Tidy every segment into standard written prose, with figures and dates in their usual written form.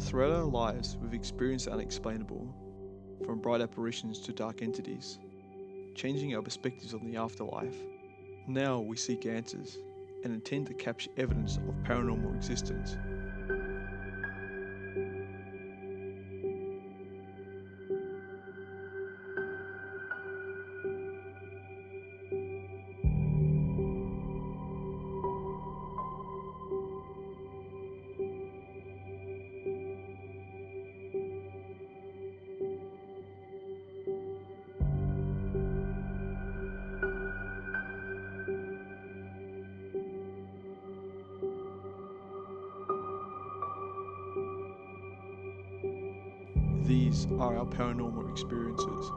Throughout our lives, we've experienced the unexplainable, from bright apparitions to dark entities, changing our perspectives on the afterlife. Now we seek answers and intend to capture evidence of paranormal existence. These are our paranormal experiences.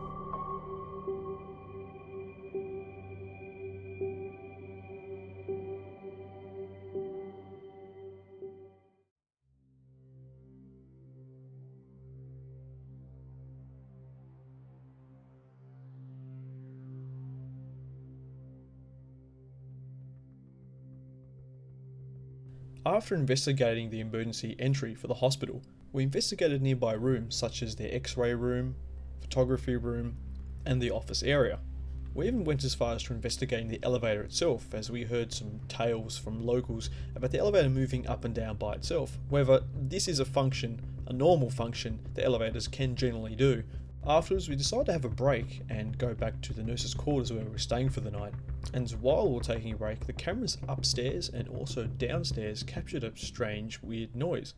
After investigating the emergency entry for the hospital, we investigated nearby rooms such as the X-ray room, photography room, and the office area. We even went as far as to investigating the elevator itself, as we heard some tales from locals about the elevator moving up and down by itself. However, this is a normal function that elevators can generally do. Afterwards, we decided to have a break and go back to the nurses' quarters where we were staying for the night. And while we were taking a break, the cameras upstairs and also downstairs captured a strange, weird noise.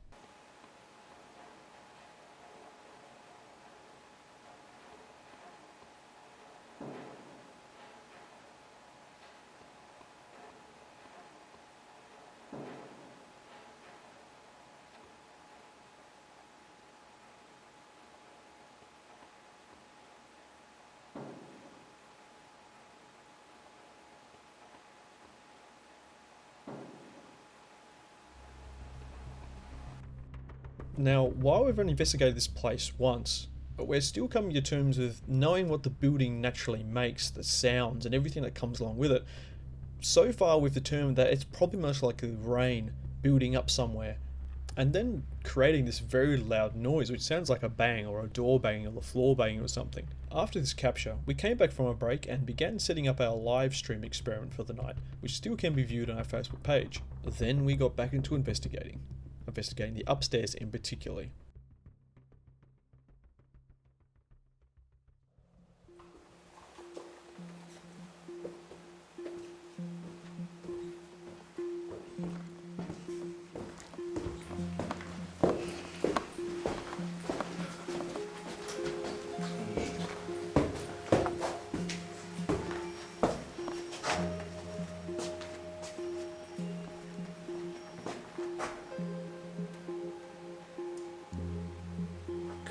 Now, while we've only investigated this place once, we're still coming to terms with knowing what the building naturally makes, the sounds and everything that comes along with it. So far we've determined that it's probably most likely rain building up somewhere and then creating this very loud noise which sounds like a bang or a door banging or the floor banging or something. After this capture, we came back from a break and began setting up our live stream experiment for the night, which still can be viewed on our Facebook page. Then we got back into investigating the upstairs in particular.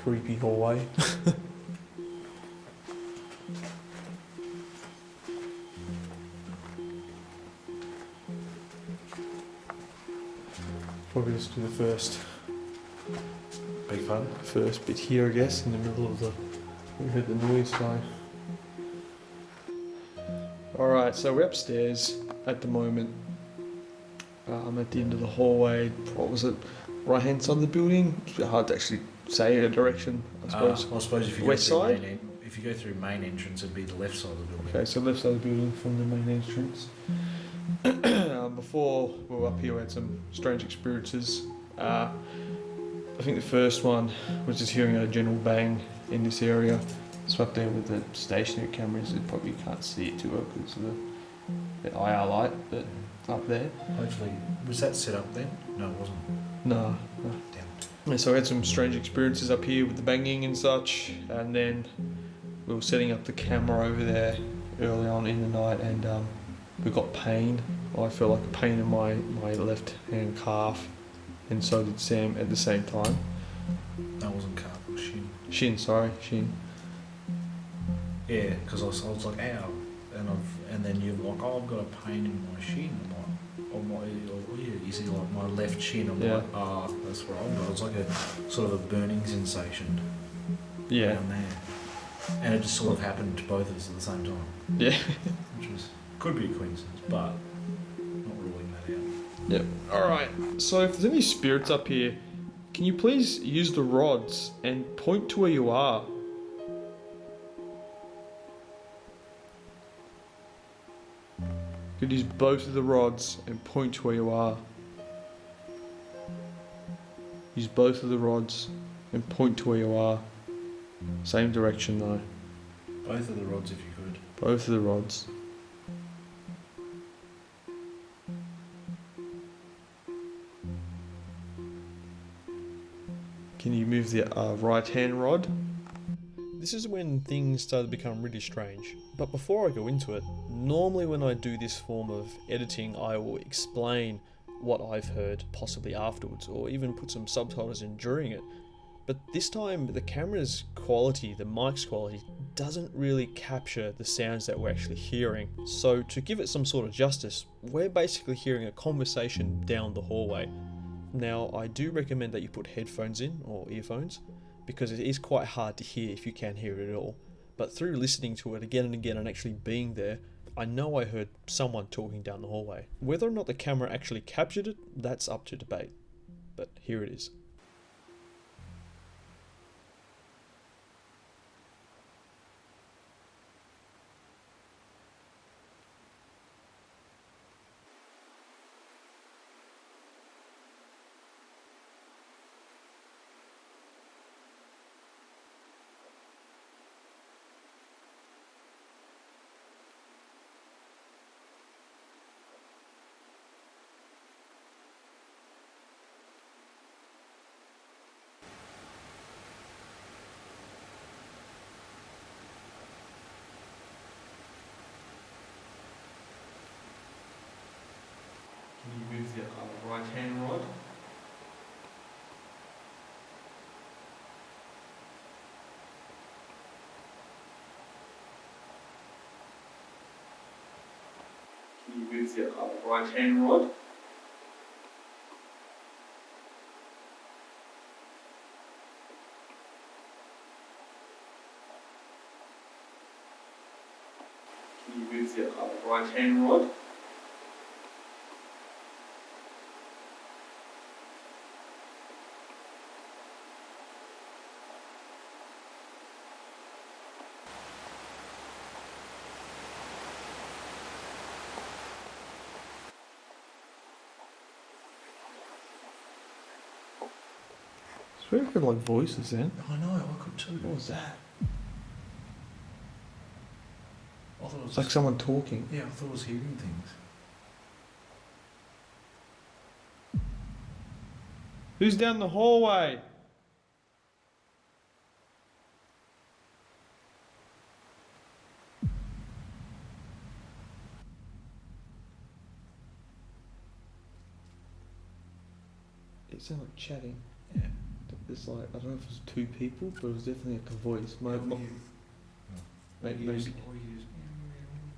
Creepy hallway. Probably just do the first bit here, I guess, in the middle of we heard the noise, so. Alright, so we're upstairs at the moment. I'm at the end of the hallway. What was it? Right hand side of the building? It's a bit hard to actually say a direction, I suppose. I suppose if you West go through side? if you go through main entrance, it'd be the left side of the building. Okay, so left side of the building from the main entrance. Before we were up here, we had some strange experiences. I think the first one was just hearing a general bang in this area. So up there with the stationary cameras, you probably can't see it too well because of the IR light, but up there. Hopefully, was that set up then? No, it wasn't. No. Damn. And so we had some strange experiences up here with the banging and such, and then we were setting up the camera over there early on in the night, and we got pain. I felt like a pain in my left hand calf, and so did Sam at the same time. That wasn't calf, it was shin. Shin. Yeah, because I was like, ow, and then you're like, oh, I've got a pain in my shin. I'm like, you see like my left shin. I'm like, that's where I've got. It was like a sort of a burning sensation. Yeah. Down there. And it just sort of happened to both of us at the same time. Yeah. Which could be a coincidence, but not ruling that out. Yep. Alright, so if there's any spirits up here, Can you please use the rods and point to where you are? You could use both of the rods and point to where you are. Use both of the rods and point to where you are. Same direction though. Both of the rods if you could. Both of the rods. Can you move the right hand rod? This is when things start to become really strange. But before I go into it, normally when I do this form of editing, I will explain what I've heard, possibly afterwards, or even put some subtitles in during it. But this time, the camera's quality, the mic's quality, doesn't really capture the sounds that we're actually hearing. So to give it some sort of justice, we're basically hearing a conversation down the hallway. Now, I do recommend that you put headphones in, or earphones, because it is quite hard to hear if you can't hear it at all. But through listening to it again and again and actually being there, I know I heard someone talking down the hallway. Whether or not the camera actually captured it, that's up to debate. But here it is. Can you move the right hand rod? Can you move the right hand rod? Can you move the right hand rod? It's very good, like voices then. I know, I could too. What was that? I thought it was It's like someone talking. Yeah, I thought I was hearing things. Who's down the hallway? It sounded like chatting. Yeah. It's like, I don't know if it was two people, but it was definitely like a voice. Maybe.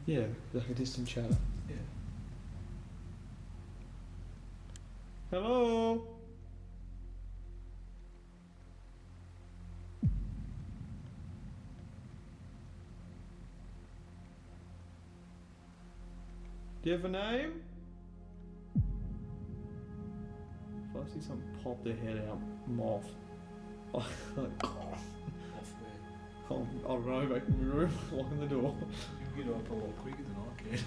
Yeah, like a distant chatter. Yeah. Hello? Do you have a name? If I see something pop their head out, moth. Off where? I don't know, back in my room, locking the door. You get up a lot quicker than I can.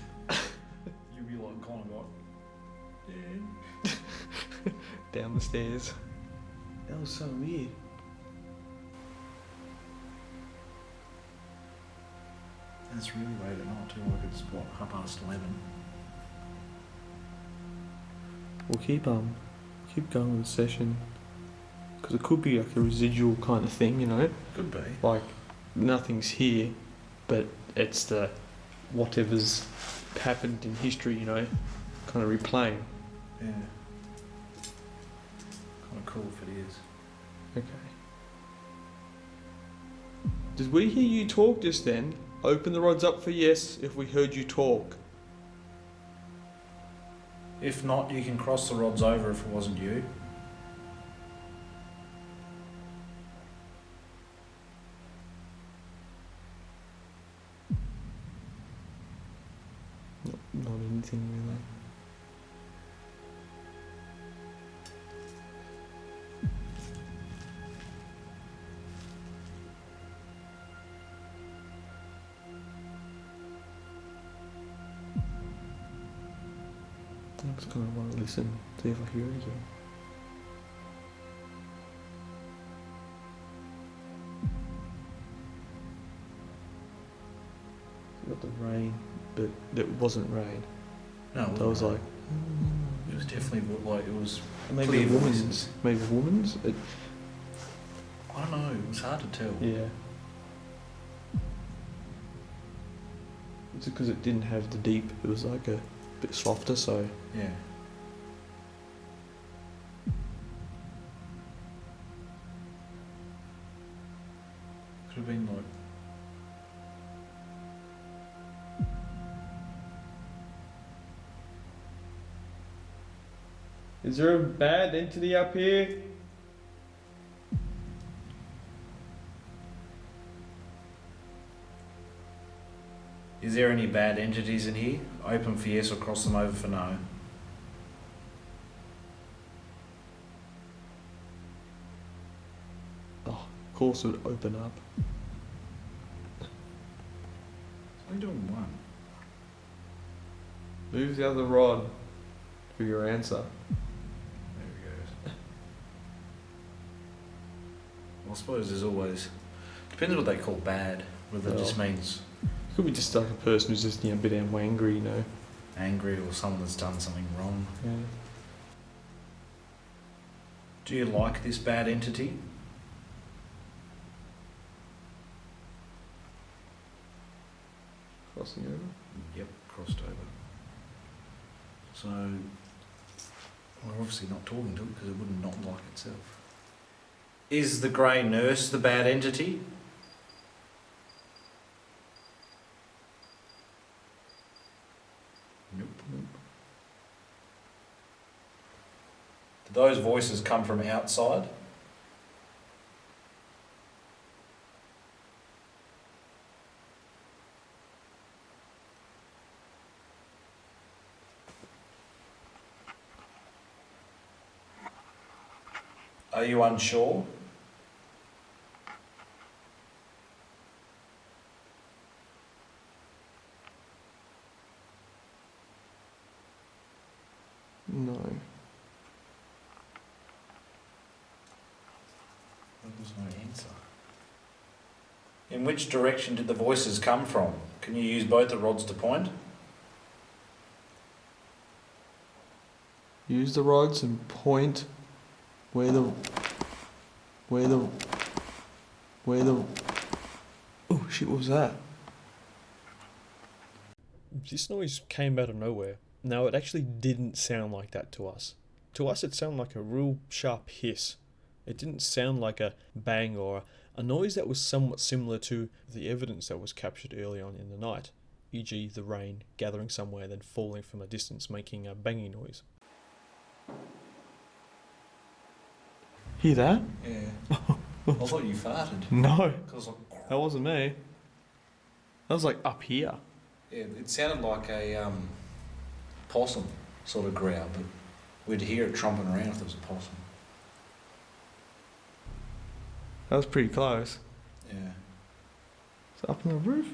You'll be like kind of like, yeah. Down the stairs. That was so weird. And it's really late at night too, like it's what, 11:30. We'll keep going with the session, because it could be like a residual kind of thing, you know. Could be. Like nothing's here, but it's the whatever's happened in history, you know, kind of replaying. Yeah. Kind of cool if it is. Okay. Did we hear you talk just then? Open the rods up for yes if we heard you talk. If not, you can cross the rods over if it wasn't you. Not anything really. just kind of want to listen, see if I hear anything. You got the rain, but it wasn't rain. No, So I was like, it was definitely like it was. maybe clear a woman's. voices. Maybe a woman's. I don't know. It was hard to tell. Yeah. It's because it didn't have the deep. It was like a bit softer, so. Yeah. Could have been like. Is there a bad entity up here? Is there any bad entities in here? Open for yes or cross them over for no. Oh, of course it would open up. It's only doing one. Move the other rod for your answer. There we go. Well, I suppose there's always depends what they call bad. Whether it just means Could be just like a person who's just a bit angry, angry or someone that's done something wrong. Yeah. Do you like this bad entity? Crossing over. Yep, crossed over. So we're obviously not talking to it because it would not like itself. Is the grey nurse the bad entity? Nope. Did those voices come from outside? Are you unsure? No. There's no answer. In which direction did the voices come from? Can you use both the rods to point? Use the rods and point where the. Oh shit! What was that? This noise came out of nowhere. Now, it actually didn't sound like that to us. To us, it sounded like a real sharp hiss. It didn't sound like a bang or a noise that was somewhat similar to the evidence that was captured early on in the night, e.g. the rain gathering somewhere then falling from a distance making a banging noise. Hear that? Yeah. I thought you farted. No, Cause that wasn't me. That was like up here. yeah, it sounded like a possum sort of growl, but we'd hear it tromping around if there was a possum. That was pretty close. Yeah. Is it up on the roof?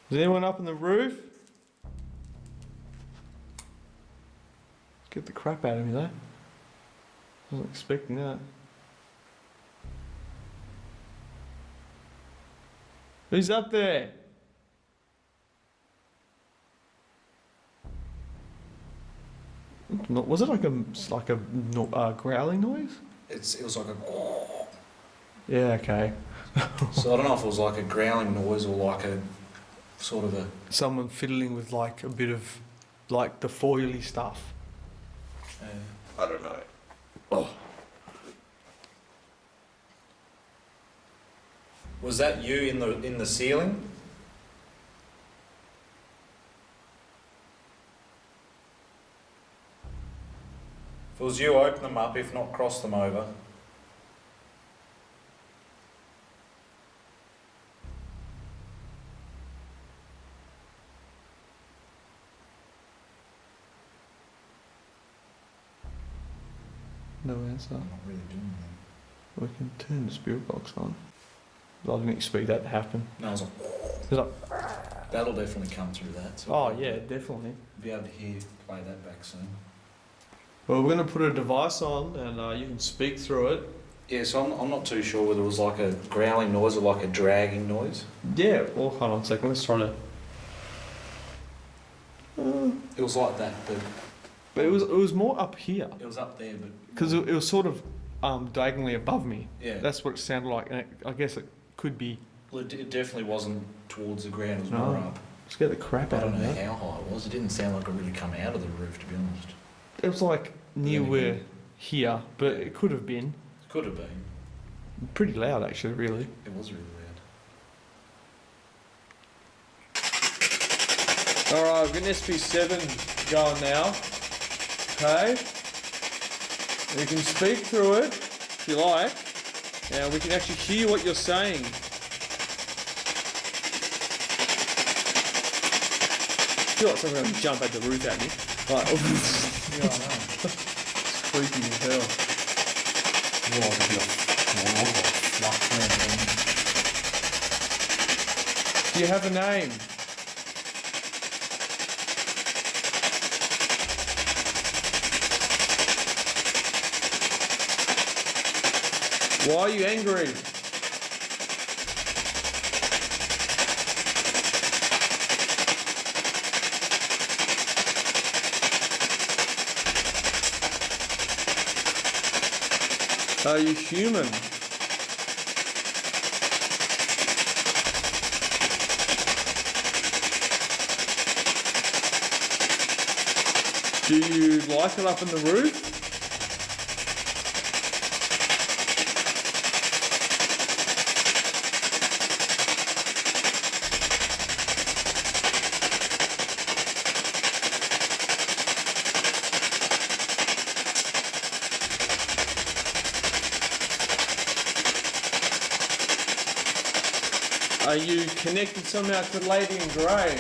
Is anyone up on the roof? Get the crap out of me though. I wasn't expecting that. Who's up there? Was it like a growling noise? It was like a. Yeah. Okay. So I don't know if it was like a growling noise or like a sort of a. Someone fiddling with like a bit of like the foily stuff. I don't know. Oh. Was that you in the ceiling? If it was you, open them up. If not, cross them over. No answer. I'm not really doing that. We can turn the spirit box on. I didn't expect that to happen. No, I was like. It's like That'll definitely come through that. So Oh yeah, definitely. be able to play that back soon. Well, we're going to put a device on and you can speak through it. Yeah, so I'm not too sure whether it was like a growling noise or like a dragging noise. Yeah, well, hold on a second, let's try to... It was like that, But it was more up here. it was up there, but... Because it was sort of diagonally above me. Yeah. That's what it sounded like, and I guess it could be... Well, it definitely wasn't towards the ground, it was No. more up. Scared the crap I out of don't me. know how high it was. It didn't sound like it really come out of the roof, to be honest. It was like near Yeah. where here, but it could have been Could have been. pretty loud actually, really. It was really loud. Alright, I've got an SP7 going now. Okay. You can speak through it if you like. Now we can actually hear what you're saying. I feel like someone's going to jump at the roof at me. Like, Yeah, I know. it's creepy as hell. Do you have a name? Why are you angry? Are you human? Do you like it up in the roof? Are you connected somehow to Lady in Grey?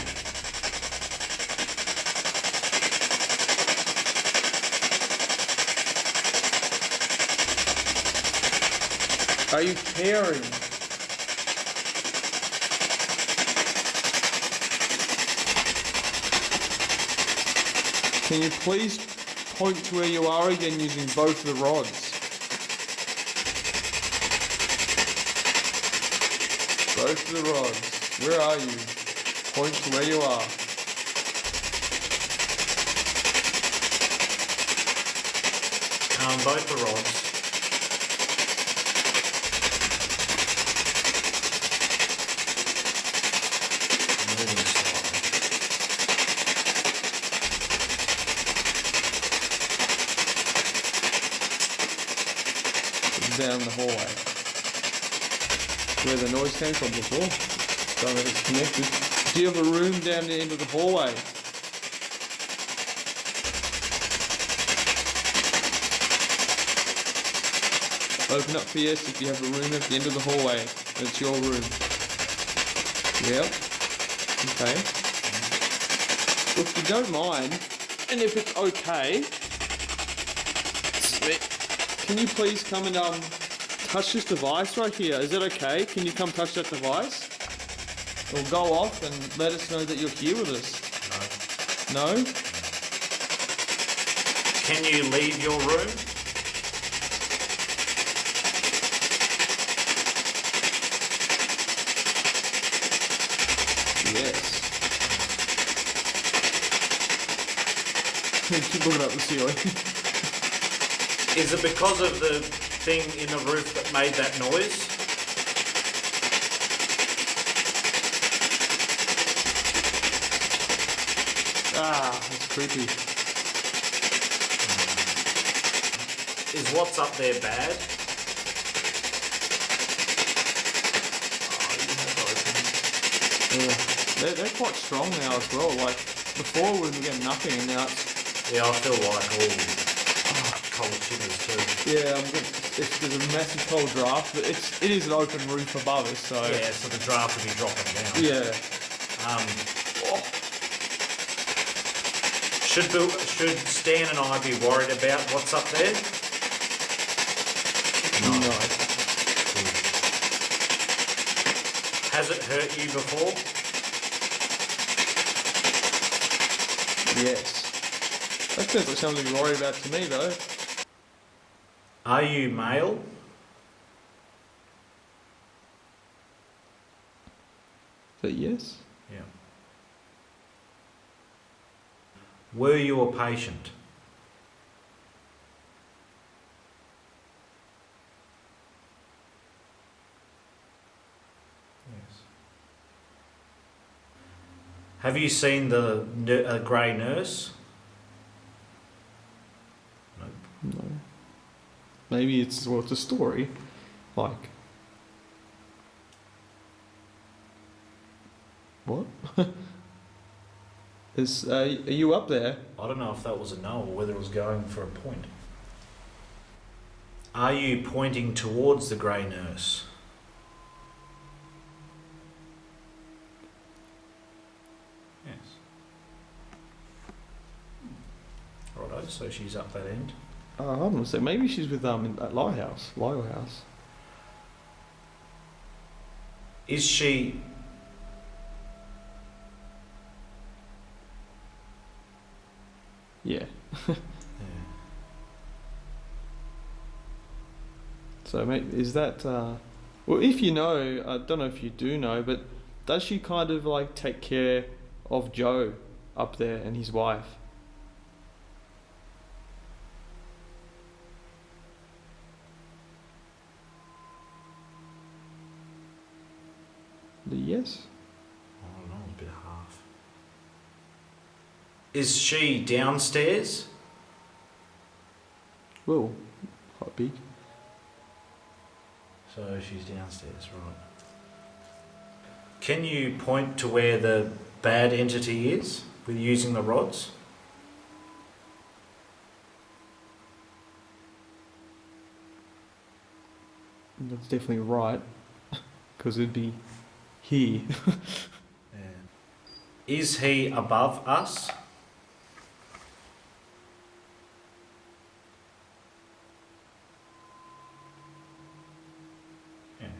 Are you caring? Can you please point to where you are again using both the rods? Both of the rods. Where are you? Point to where you are. Both the rods. Moving slightly. Down the hallway. Where the noise came from before. Don't know if it's connected. Do you have a room down the end of the hallway? Open up for yes if you have a room at the end of the hallway. It's your room. Yep. Okay. If you don't mind, and if it's okay, can you please come and touch this device right here? Is that okay? Can you come touch that device? It'll go off and let us know that you're here with us. No? No? Can you leave your room? Yes. Keep looking up the ceiling. Is it because of the thing in the roof that made that noise? It's creepy. Is what's up there bad? Yeah. They're quite strong now as well. Like, before we were getting nothing and now it's... Yeah, I feel like all cold shivers too. Yeah, there's a massive cold draft, but it is an open roof above us, so... Yeah, so the draft will be dropping down. Yeah. Should Stan and I be worried about what's up there? No. Has it hurt you before? yes. That sounds like something to worry about to me, though. Are you male? Is that yes? Yeah. Were you a patient? Yes. Have you seen the grey nurse? Nope. No. Maybe it's a story. Like. What? Are you up there? I don't know if that was a no or whether it was going for a point. Are you pointing towards the grey nurse? Yes. Righto, so she's up that end. I'm gonna say maybe she's with at Lyle House. Is she... Yeah. Yeah. So mate, is that well, if you know, I don't know if you do know, but does she kind of like take care of Joe up there and his wife? Yes. I don't know, a bit of half. Is she downstairs? Well, quite big. So she's downstairs, right. Can you point to where the bad entity is with using the rods? That's definitely right, because it'd be here. Yeah. Is he above us? Yes.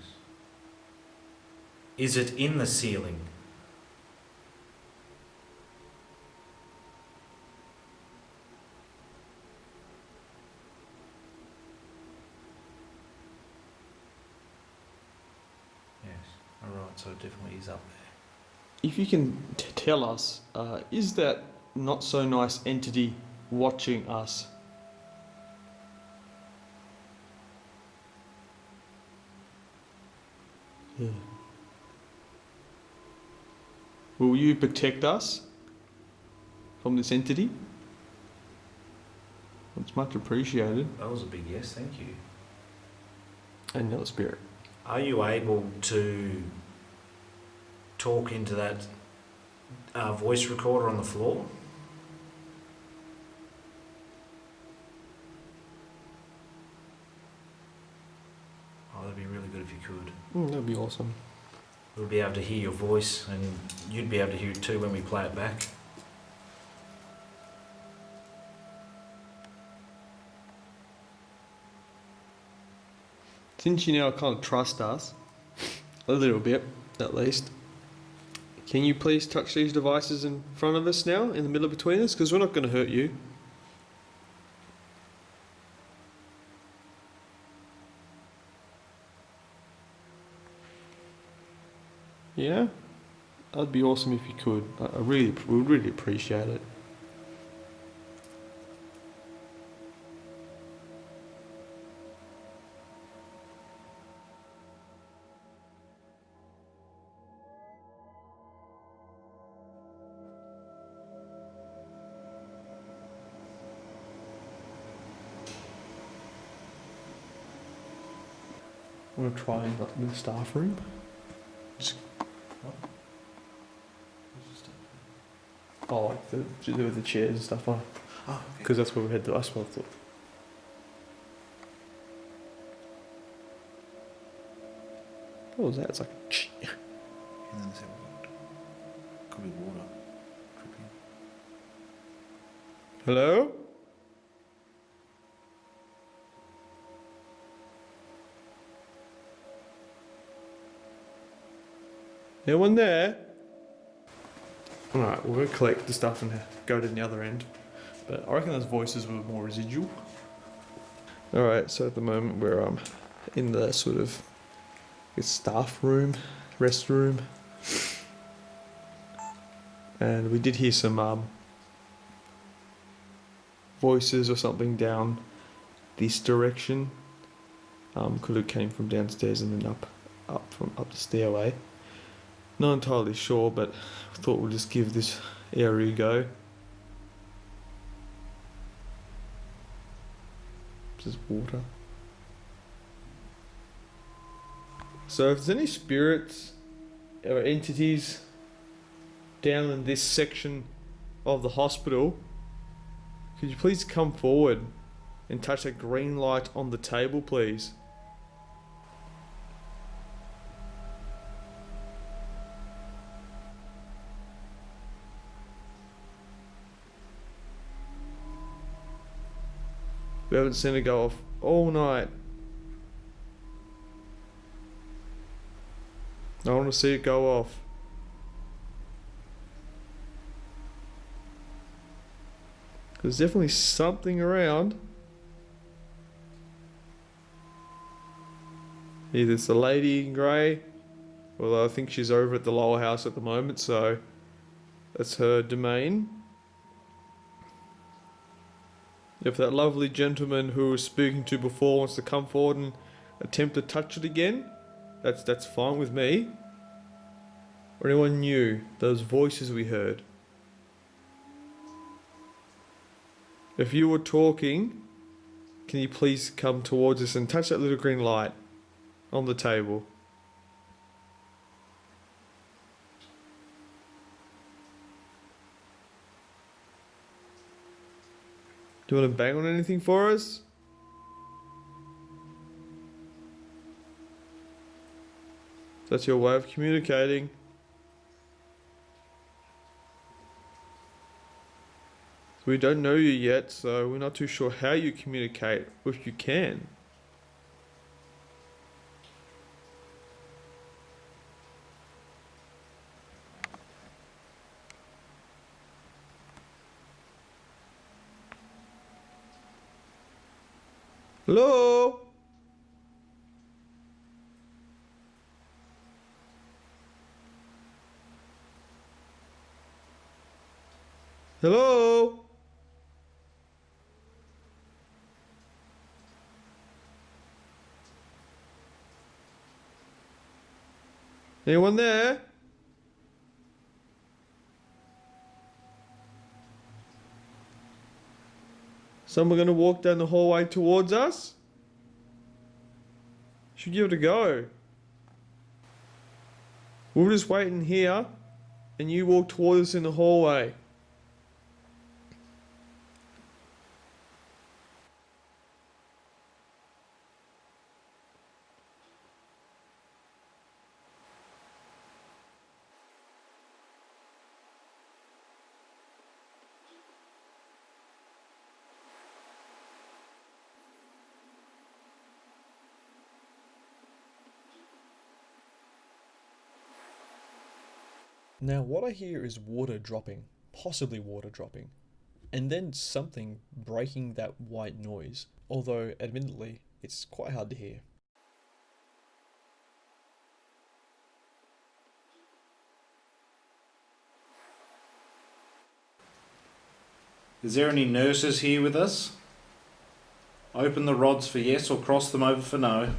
Is it in the ceiling? Yes. Alright, so it definitely is up there. If you can tell us, is that not so nice entity watching us? Yeah. Will you protect us from this entity? It's much appreciated. That was a big yes, thank you. And your spirit. Are you able to talk into that voice recorder on the floor? Oh, that'd be really good if you could. That'd be awesome. We'll be able to hear your voice, and you'd be able to hear it too when we play it back. Since you now kind of trust us, a little bit at least, can you please touch these devices in front of us now, in the middle between us? Because we're not going to hurt you. Yeah? That'd be awesome if you could. We would really appreciate it. I'm going to try and like the staff room. Just Oh, like the chairs and stuff on. Oh, Because that's where we had the I thought. What was that? It's like And then there's that could be water dripping. hello? Anyone there? Alright, we're going to collect the stuff and go to the other end. But I reckon those voices were more residual. Alright, so at the moment we're in the sort of staff room, rest room. And we did hear some voices or something down this direction. Could have came from downstairs and then up the stairway. Not entirely sure, but I thought we'll just give this area a go. Just water. So if there's any spirits or entities down in this section of the hospital, could you please come forward and touch that green light on the table, please? We haven't seen it go off all night. I want to see it go off. There's definitely something around. Either it's the lady in grey, although I think she's over at the lower house at the moment, so that's her domain. If that lovely gentleman who was speaking to before wants to come forward and attempt to touch it again, that's fine with me. Or anyone new, those voices we heard. If you were talking, can you please come towards us and touch that little green light on the table? Do you want to bang on anything for us? That's your way of communicating. We don't know you yet, so we're not too sure how you communicate, if you can. Hello? Hello? Anyone there? Someone gonna walk down the hallway towards us? Should give it a go. We'll just wait in here and you walk towards us in the hallway. Now what I hear is water dropping, possibly water dropping, and then something breaking that white noise, although admittedly it's quite hard to hear. Is there any nurses here with us? Open the rods for yes or cross them over for no.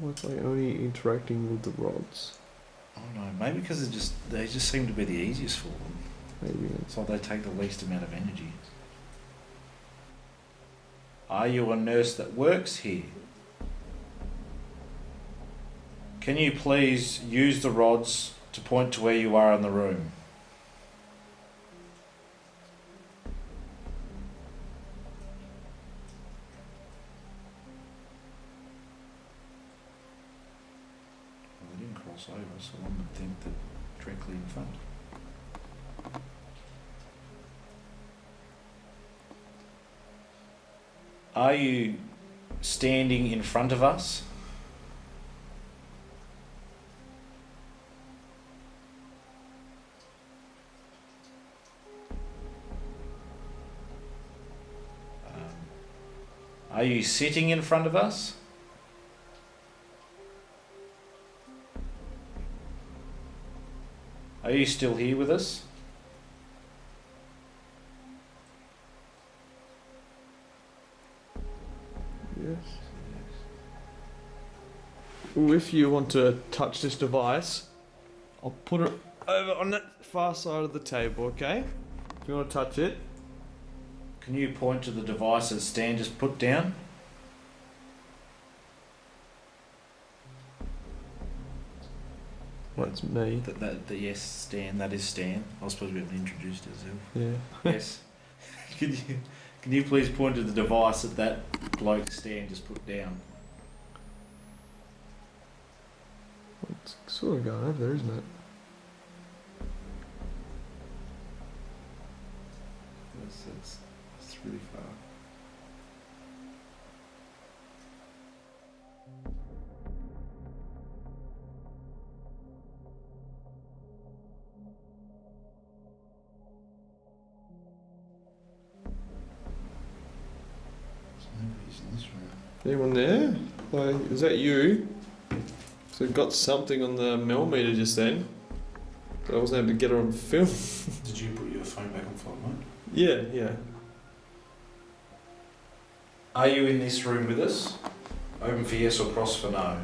What's like only interacting with the rods? Oh no, maybe because they just seem to be the easiest for them. Maybe. It's like they take the least amount of energy. Are you a nurse that works here? Can you please use the rods to point to where you are in the room? Well, they didn't cross over, so one would think that directly in front. Are you standing in front of us? Are you sitting in front of us? Are you still here with us? Yes. Well, if you want to touch this device, I'll put it over on that far side of the table, okay? If you want to touch it. Can you point to the device that Stan just put down? That's me. Yes, Stan. That is Stan. I was supposed to be able to introduce yourself. Yeah. Yes. Can you please point to the device that bloke Stan just put down? It's sort of going over there, isn't it? That's really far. Nobody's in this room. Anyone there? Like, is that you? So it got something on the millimeter just then. But I wasn't able to get it on film. Did you put your phone back on flight mode? Yeah. Are you in this room with us? Open for yes or cross for no?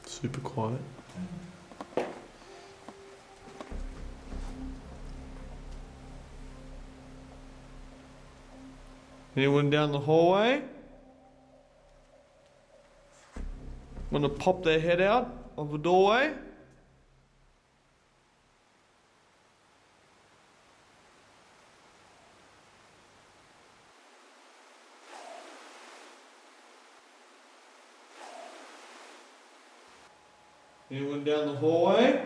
Super quiet. Anyone down the hallway? Want to pop their head out of the doorway? Anyone down the hallway?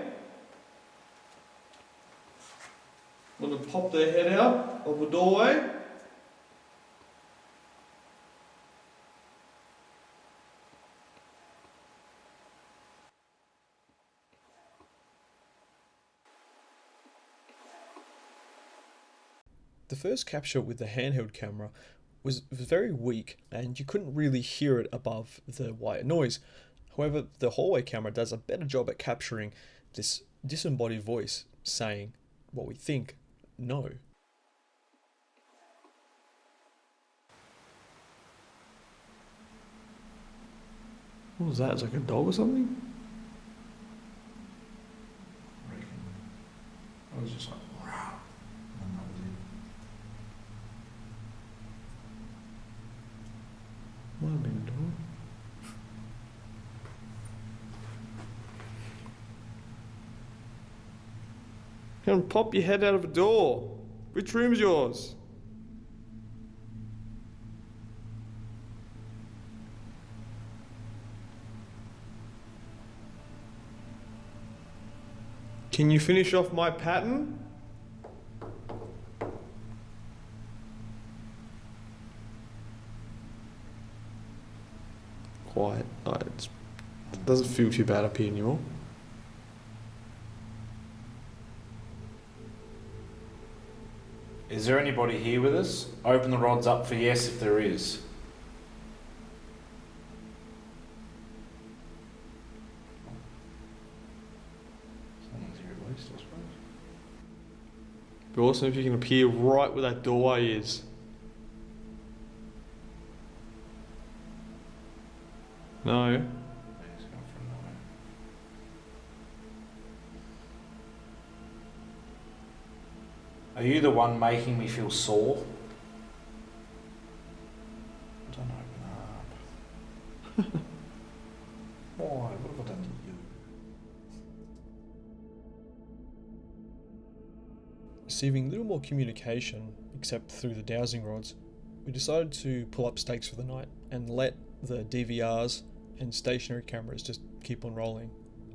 Want to pop their head out of the doorway? The first capture with the handheld camera was very weak and you couldn't really hear it above the white noise. However, the hallway camera does a better job at capturing this disembodied voice saying what we think, no. What was that? It's like a dog or something? I was just like, wow. And that was it. Might have been a dog. Come pop your head out of a door. Which room's yours? Can you finish off my pattern? Quiet. It doesn't feel too bad up here anymore. Is there anybody here with us? Open the rods up for yes if there is. Someone's here at least, I suppose. Be awesome if you can appear right where that doorway is. No. Yeah, he's going for a no. Are you the one making me feel sore? Don't open up. Why? What have I done to you? Receiving little more communication, except through the dowsing rods, we decided to pull up stakes for the night and let The DVRs and stationary cameras just keep on rolling.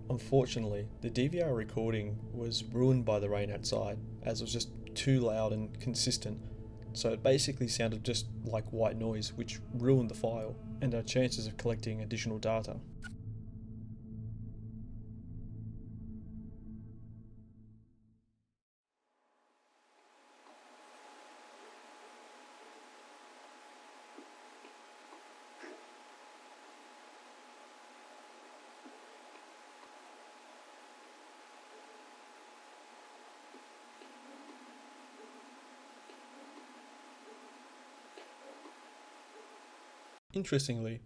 Unfortunately, the DVR recording was ruined by the rain outside, as it was just too loud and consistent, so it basically sounded just like white noise, which ruined the file and our chances of collecting additional data. Interestingly,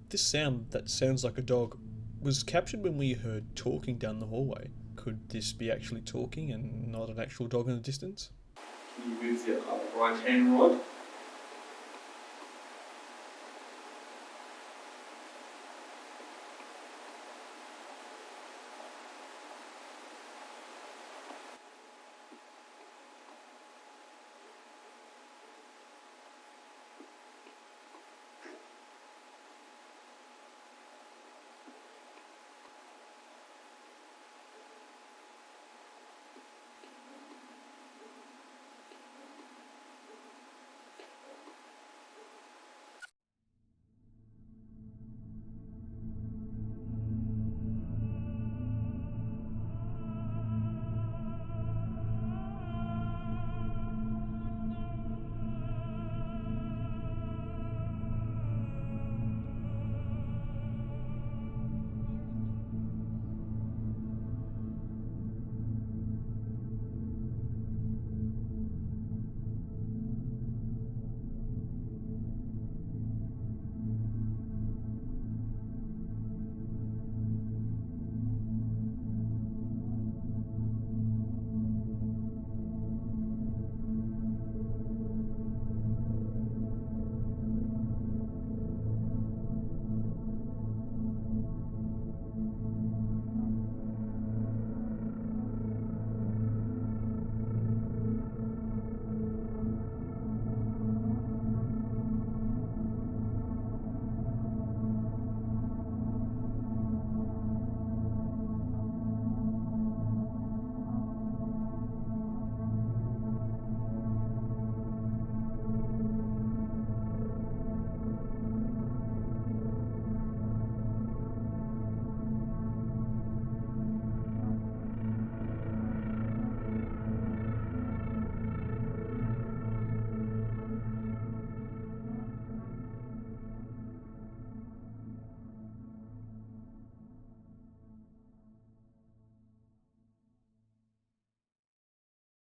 this sound that sounds like a dog was captured when we heard talking down the hallway. Could this be actually talking and not an actual dog in the distance? Can you move the right hand rod?